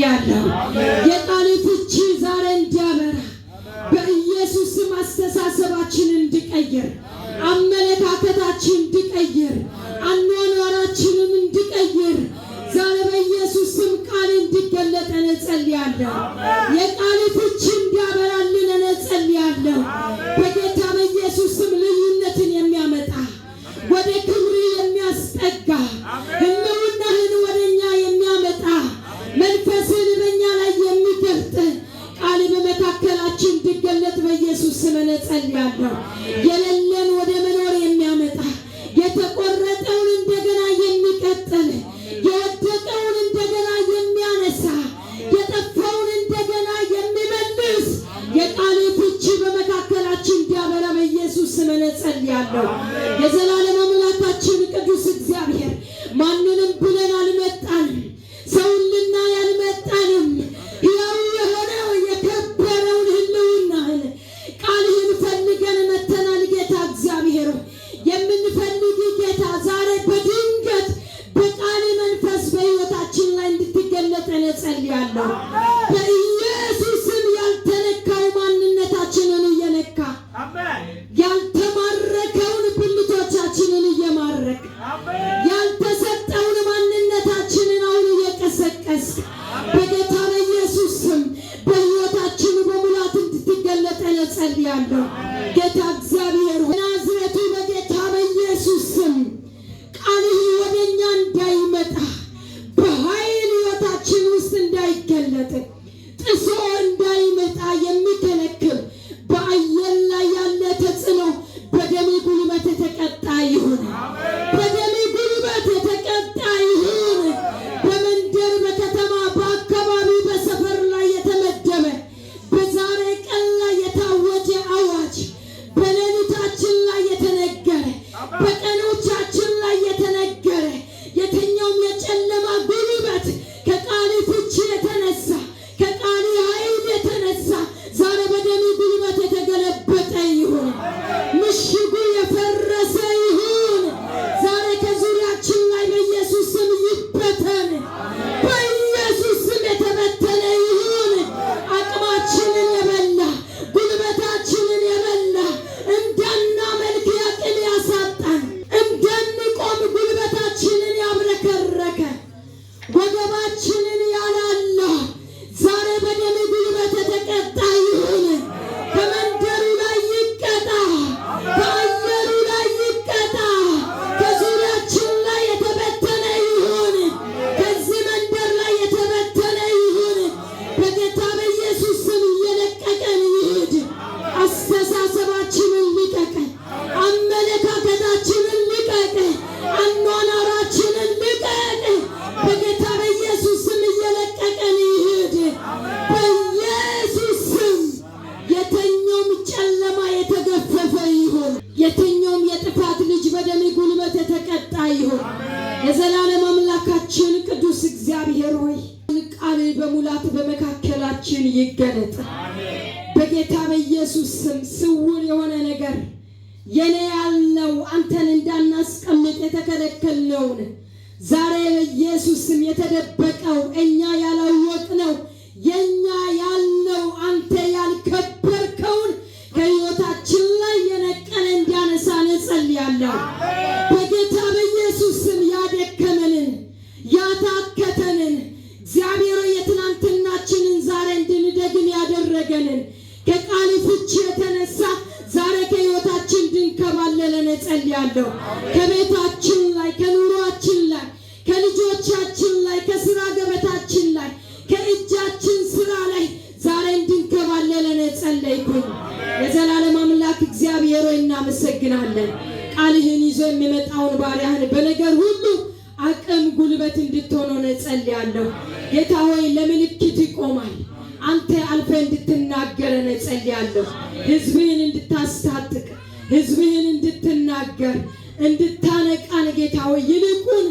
ያለው የቃል ፍቺ ዛሬ እንዲያበራ በኢየሱስ ስም አስተሳሰባችንን እንዲቀይር አመለካከታችንን እንዲቀይር አኗኗራችንን እንዲቀይር ዛሬ በኢየሱስ ስም ቃል እንዲገለጥ እንጸልያለን። የቃል ፍቺ እንዲያበራልን እንጸልያለን። በጌታ በኢየሱስ ስም ልዩነትን የሚያመጣ ወደ ክብር የሚያስጠጋ ህልውናህን ወደኛ የሚያመጣ መንፈስን በእኛ ላይ የሚገልጥ ቃል በመካከላችን እንዲገለጥ በኢየሱስ ስም እንጸልያለን። የሌለን ወደ መኖር የሚያመጣ የተቆረጠውን እንደገና የሚቀጥል የወደቀውን እንደገና የሚያነሳ የጠፋውን እንደገና የሚመልስ የቃል ፍቺ በመካከላችን እንዲያበራ በኢየሱስ ስም እንጸልያለን። የዘላለም አምላካችን ቅዱስ እግዚአብሔር ማንንም ብለን አልመጣንም፣ ሰውን ልናይ አልመጣንም። ሕያው የሆነው የከበረውን ህልውናህን ቃልህን ፈልገን መተናል። ጌታ እግዚአብሔር የምንፈልግ ጌታ ዛሬ በድንገት በቃል መንፈስ በሕይወታችን ላይ እንድትገለጥ እንጸልያለን። በኢየሱስ ስም ያልተነካው ማንነታችንን እየነካ ያልተማረከውን ብልቶቻችንን እየማረክ ያልተሰጠውን ማንነታችንን አሁን እየቀሰቀስ በጌታ በኢየሱስ ስም በሕይወታችን በሙላት እንድትገለጥ እንጸልያለን። ጌታ እግዚአብሔር ናዝሬቱ በጌታ በኢየሱስ ስም ቃልህ ወደኛ እንዳይመጣ በኃይል ሕይወታችን ውስጥ እንዳይገለጥ ጥሶ እንዳይመጣ የሚከለክል በአየር ላይ ያለ ተጽዕኖ በደሜ ጉልበት የተቀጣ ይሁን። በደሜ ጉልበት የተቀጣ ይሁን። በመንደር በከተማ በአካባቢ በሰፈር ላይ የተመደበ በዛሬ ቀን ላይ የታወጀ አዋጅ በሌሊታችን ላይ የተነገረ በቀኖቻችን ላይ የተነገረ የትኛውም የጨለማ ጉልበት ከቃል ፍቺ የተነሳ ከቃል ኃይል የተነሳ ዛሬ በደሜ ጉልበት የተገለበጠ ይሁን። ምሽጉ የፈረሰ ይሁን። ዛሬ ከዙሪያችን ላይ በኢየሱስ ስም ይበተን። በኢየሱስ ስም የተበተነ ይሁን። አቅማችንን የበላ ጉልበታችንን የበላ እንዳናመልክ ያቅም ያሳጣን እንዳንቆም ጉልበታችንን ያብረከረከ ወገባችንን ያላላ ዛሬ በደም ጉልበት የተቀጣ ይሁን። ከመንደሩ ላይ ይቀጣ፣ ከአየሩ ላይ ይቀጣ፣ ከዙሪያችን ላይ የተበተነ ይሁን። ከዚህ መንደር ላይ የተበተነ ይሁን። በጌታ በኢየሱስ ስም እየለቀቀን ይሂድ። አስተሳሰባችንን ልቀቅ፣ አመለካከታችንን ልቀቅ፣ አኗኗራችንን ልቀቅ። በጌታ በኢየሱስ ስም እየለቀቀን ይሂድ። በኢየሱስ ስም የትኛውም ጨለማ የተገፈፈ ይሁን። የትኛውም የጥፋት ልጅ በደም ጉልበት የተቀጣ ይሁን። የዘላለም አምላካችን ቅዱስ እግዚአብሔር ሆይ ቃል በሙላት በመካከላችን ይገለጥ። በጌታ በኢየሱስ ስም ስውር የሆነ ነገር የኔ ያልነው አንተን እንዳናስቀምጥ የተከለከልነውን ዛሬ በኢየሱስ ስም የተደበቀው እኛ ያላወቅነው የኛ ያልነው አንተ ያልከበርከውን ከሕይወታችን ላይ የነቀለ እንዲያነሳ እንጸልያለሁ። በጌታ በኢየሱስ ስም ያደከመንን ያታከተንን እግዚአብሔር የትናንትናችንን ዛሬ እንድንደግም ያደረገንን ከቃል ፍቺ የተነሳ ዛሬ ከሕይወታችን እንድንከባለል እንጸልያለሁ። ከቤታችን ላይ ከኑሯችን ላይ ከልጆቻችን ላይ ከስራ ገበታችን ላይ ከእጃችን ስራ ላይ ዛሬ እንድንከባለል እንጸልይኩኝ። የዘላለም አምላክ እግዚአብሔር ሆይ እናመሰግናለን። ቃልህን ይዞ የሚመጣውን ባሪያህን በነገር ሁሉ አቅም ጉልበት እንድትሆነው እንጸልያለሁ። ጌታ ሆይ ለምልክት ይቆማል። አንተ አልፈ እንድትናገር እንጸልያለሁ። ሕዝብህን እንድታስታጥቅ ሕዝብህን እንድትናገር እንድታነቃን ጌታ ሆይ ይልቁን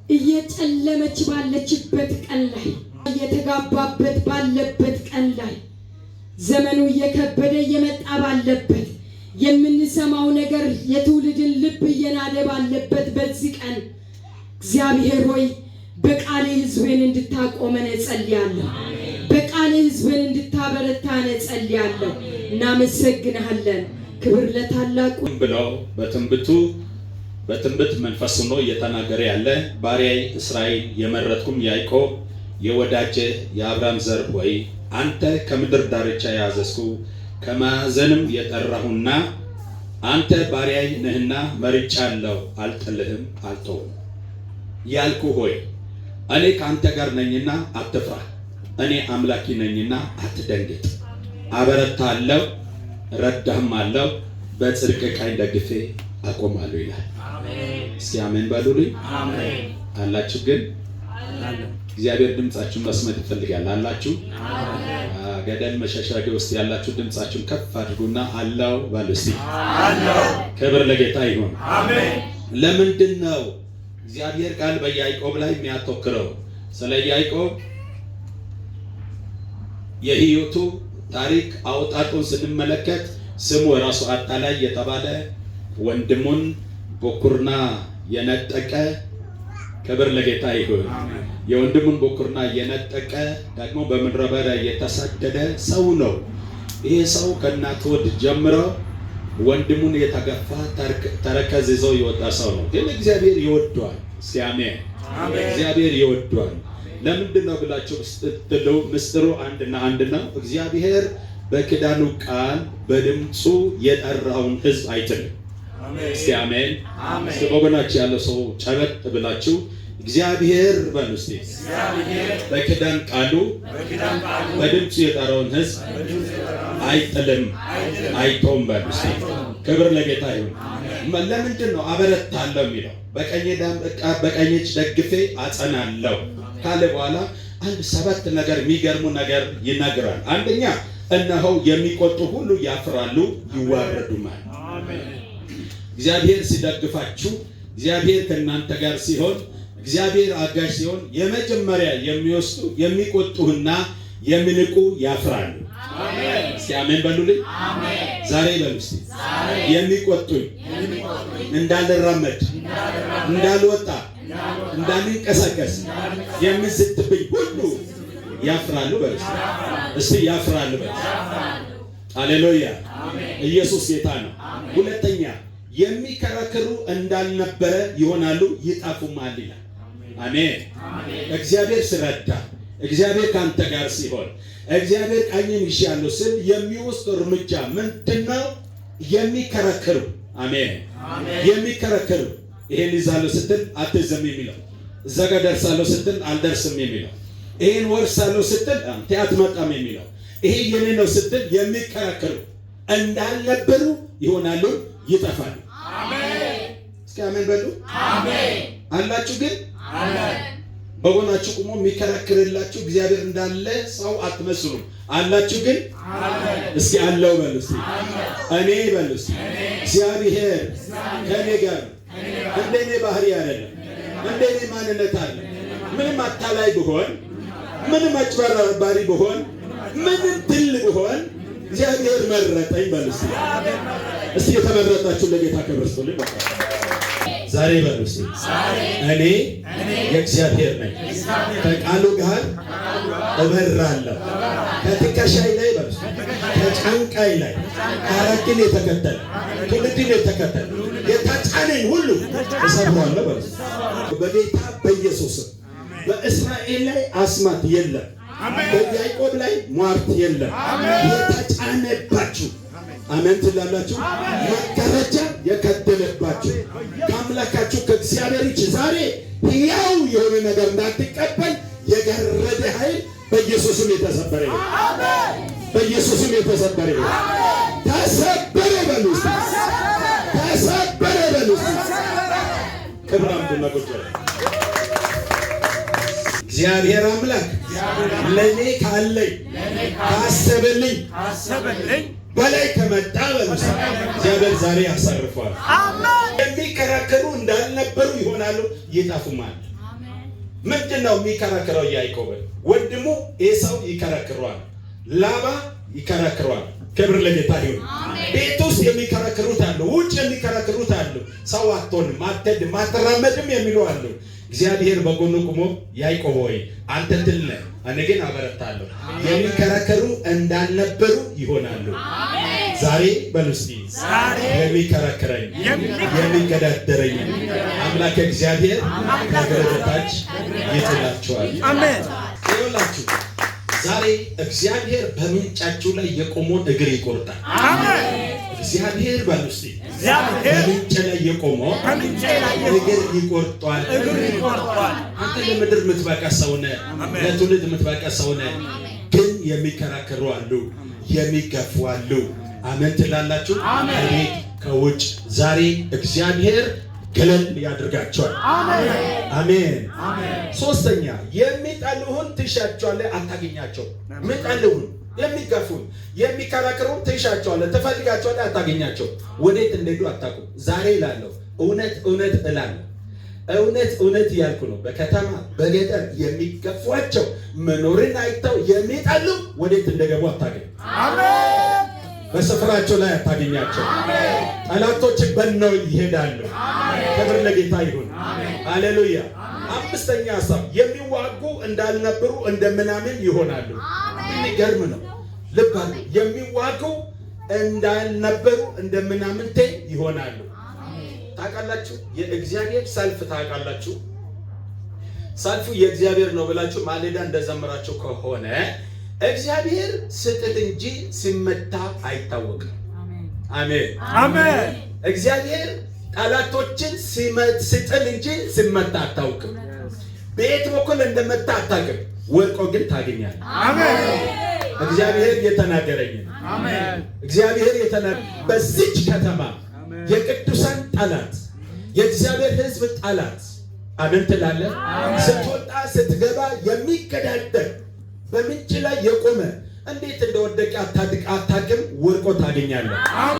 እየጨለመች ባለችበት ቀን ላይ እየተጋባበት ባለበት ቀን ላይ ዘመኑ እየከበደ እየመጣ ባለበት የምንሰማው ነገር የትውልድን ልብ እየናደ ባለበት በዚህ ቀን እግዚአብሔር ሆይ በቃል ሕዝብህን እንድታቆመን ጸልያለሁ። በቃል ሕዝብን እንድታበረታ ጸልያለሁ። እናመሰግንሃለን። ክብር ለታላቁ ብለው በትንቢት መንፈስ ሆኖ እየተናገረ ያለ ባሪያዬ እስራኤል የመረጥኩም ያዕቆብ የወዳጄ የአብርሃም ዘር ሆይ አንተ ከምድር ዳርቻ ያዘዝኩ ከማዕዘንም የጠራሁና አንተ ባሪያዬ ነህና መርጫለሁ፣ አልጥልህም፣ አልተውም ያልኩ ሆይ እኔ ከአንተ ጋር ነኝና አትፍራ፣ እኔ አምላኪ ነኝና አትደንግጥ። አበረታለሁ፣ ረዳህም አለው፣ በጽድቅ ቀኝ ደግፌ አቆማለሁ ይላል። እስኪ አሜን በሉልኝ። አላችሁ ግን እግዚአብሔር ድምጻችሁን መስማት ይፈልጋል። አላችሁ ገደል መሸሸጊያ ውስጥ ያላችሁ ድምጻችሁን ከፍ አድርጉና አለው በሉ እስቲ። ክብር ለጌታ ይሁን። ለምንድን ነው እግዚአብሔር ቃል በያዕቆብ ላይ የሚያተኩረው? ስለ ያዕቆብ የሕይወቱ ታሪክ አውጣጡን ስንመለከት ስሙ ራሱ አጣላይ የተባለ ወንድሙን በኩርና የነጠቀ፣ ክብር ለጌታ ይሁን። የወንድሙን በኩርና የነጠቀ ደግሞ በምድረ በዳ የተሰደደ ሰው ነው። ይሄ ሰው ከእናቱ ወድ ጀምሮ ወንድሙን የተገፋ ተረከዝ ይዞ የወጣ ሰው ነው። ግን እግዚአብሔር ይወደዋል። እስኪ አሜን። እግዚአብሔር ይወደዋል። ለምንድን ነው ብላችሁ ስትሉ ምስጢሩ አንድና አንድ ነው። እግዚአብሔር በኪዳኑ ቃል በድምፁ የጠራውን ሕዝብ አይጥልም። እስቲ አሜን። እስቲ በጎናችሁ ያለው ሰው ጨበጥ ብላችሁ እግዚአብሔር በሉ እስቲ። በኪዳን ቃሉ በድምፁ የጠራውን ሕዝብ አይጥልም፣ አይተውም በሉ እስቲ። ክብር ለጌታ ይሁን። ለምንድን ነው አበረታለሁ የሚለው? በቀኝ እጅ ደግፌ አጸናለሁ ካለ በኋላ አንድ 7 ነገር የሚገርሙ ነገር ይነግራል። አንደኛ እነሆ የሚቆጡ ሁሉ ያፍራሉ ይዋረዱማል። እግዚአብሔር ሲደግፋችሁ፣ እግዚአብሔር ከእናንተ ጋር ሲሆን፣ እግዚአብሔር አጋዥ ሲሆን የመጀመሪያ የሚወስዱ የሚቆጡህና የሚንቁ ያፍራሉ። እስቲ አሜን በሉልኝ። ዛሬ በሉ እስቲ የሚቆጡኝ እንዳልራመድ፣ እንዳልወጣ፣ እንዳልንቀሳቀስ የሚስትብኝ ሁሉ ያፍራሉ በሉ እስቲ። ያፍራሉ በሉ። ሃሌሉያ! ኢየሱስ ጌታ ነው። ሁለተኛ የሚከራከሩ እንዳልነበረ ይሆናሉ ይጠፉማል ይላል። አሜን። እግዚአብሔር ሲረዳ፣ እግዚአብሔር ካንተ ጋር ሲሆን፣ እግዚአብሔር ቀኝን ይሻለው ስል የሚወስድ እርምጃ ምንድነው? የሚከራከሩ። አሜን። የሚከራከሩ ይሄን ይዛለሁ ስትል አትዘም የሚለው፣ እዛ ጋር ደርሳለሁ ስትል አልደርስም የሚለው፣ ይሄን ወርሳለሁ ስትል አንተ አትመጣም የሚለው፣ ይሄ የኔ ነው ስትል የሚከራከሩ እንዳልነበሩ ይሆናሉ ይጠፋሉ። እስኪ አሜን በሉ። አላችሁ ግን በጎናችሁ ቆሞ የሚከራከርላችሁ እግዚአብሔር እንዳለ ሰው አትመስሉም። አላችሁ ግን እስኪ አለው በሉ እስቲ። እኔ በሉ እስቲ እግዚአብሔር ከኔ ጋር እንደኔ ባህሪ አይደለም፣ እንደኔ ማንነት አለ። ምንም አታላይ ብሆን፣ ምንም አጭበርባሪ ብሆን፣ ምንም ትል ብሆን እግዚአብሔር መረጠኝ በሉ እስቲ። እስቲ የተመረጣችሁ ለጌታ ክብር ስጡልኝ። ዛሬ በሉ እስቲ እኔ የእግዚአብሔር ነኝ፣ ከቃሉ ጋር እበራለሁ። ከትከሻይ ላይ በሉ ከጫንቃይ ላይ አረግን የተከተለ ትውልድን የተከተለ የተጫነኝ ሁሉ እሰብረዋለሁ በሉ። በጌታ በኢየሱስ በእስራኤል ላይ አስማት የለም፣ በያዕቆብ ላይ ሟርት የለም። የተጫነባችሁ አሜን ትላላችሁ። መጋረጃ የከደለባችሁ ከአምላካችሁ ከእግዚአብሔር እጅ ዛሬ ሕያው የሆነ ነገር እንዳትቀበል የገረደ ኃይል በኢየሱስም የተሰበረ ነው። በኢየሱስም የተሰበረ ነው። ተሰበረ በሉ እስቲ። ተሰበረ በሉ እስቲ። ክብር አምጡና ቁጭ በሉ። እግዚአብሔር አምላክ ለኔ ካለኝ ካሰበልኝ በላይ ከመጣ በሉ እግዚአብሔር ዛሬ ያሳርፈዋል። የሚከራከሩ እንዳልነበሩ ይሆናሉ ይጠፉማል። ምንድነው የሚከራከረው? ያዕቆብ ወንድሙ ኤሳው ይከራከረዋል፣ ላባ ይከራከረዋል። ክብር ለጌታ ይሁን። ቤት ውስጥ የሚከራከሩት አሉ፣ ውጭ የሚከራከሩት አሉ። ሰው አትሆንም፣ አትሄድም፣ አትራመድም የሚሉ አሉ። እግዚአብሔር በጎኑ ቆሞ ያዕቆብ ሆይ አንተ ድል ነህ፣ እኔ ግን አበረታለሁ። የሚከራከሩ እንዳልነበሩ ይሆናሉ። ዛሬ በሉስቲ የሚከራከረኝ የሚገዳደረኝ አምላክ እግዚአብሔር ከእግር በታች ይጥላችኋል። አሜን። ይኸውላችሁ ዛሬ እግዚአብሔር በምንጫችሁ ላይ የቆመውን እግር ይቆርጣል። አሜን። እግዚአብሔር በሉስቲ በምንጭ ላይ የቆመው እግር ይቆርጧል። አንተ ለምድር የምትበቃ ሰው ነህ፣ ለትውልድ የምትበቃ ሰው ነህ። ግን የሚከራከሩ አሉ፣ የሚገፉ አሉ። አሜን ትላላችሁ? ከቤት ከውጭ ዛሬ እግዚአብሔር ገለል ያድርጋቸዋል። አሜን። ሶስተኛ የሚጠሉህን ትሻቸዋለህ፣ አታገኛቸው። የሚጠሉህን የሚገፉን የሚከራከሩን ትሻቸዋለህ፣ ትፈልጋቸዋለህ፣ አታገኛቸው። ወዴት እንደሄዱ አታውቁም። ዛሬ እላለሁ እውነት እውነት እላለሁ፣ እውነት እውነት እያልኩ ነው። በከተማ በገጠር የሚገፏቸው መኖርን አይተው የሚጠሉ ወዴት እንደገቡ አታገኝ። በስፍራቸው ላይ አታገኛቸው። ጠላቶች በነው ይሄዳሉ። ክብር ለጌታ ይሁን። ሃሌሉያ። አምስተኛ ሐሳብ የሚዋጉ እንዳልነበሩ እንደምናምን ይሆናሉ። የሚገርም ነው። ልብ አሉ። የሚዋጉ እንዳልነበሩ እንደምናምንቴ ይሆናሉ። ታውቃላችሁ፣ የእግዚአብሔር ሰልፍ ታውቃላችሁ። ሰልፉ የእግዚአብሔር ነው ብላችሁ ማለዳ እንደዘመራችሁ ከሆነ እግዚአብሔር ስጥል እንጂ ሲመታ አይታወቅም። አሜን አሜን። እግዚአብሔር ጠላቶችን ስጥል እንጂ ሲመታ አታውቅም። በየት በኩል እንደመታ አታውቅም። ወርቆ ግን ታገኛለህ። አሜን። እግዚአብሔር የተናገረኝ አሜን። እግዚአብሔር በዚች ከተማ የቅዱሳን ጠላት የእግዚአብሔር ሕዝብ ጠላት አሜን ትላለህ። ስትወጣ ስትገባ የሚገዳደር በምንጭ ላይ የቆመ እንዴት እንደወደቀ አታውቅም። ወርቆ ታገኛለህ።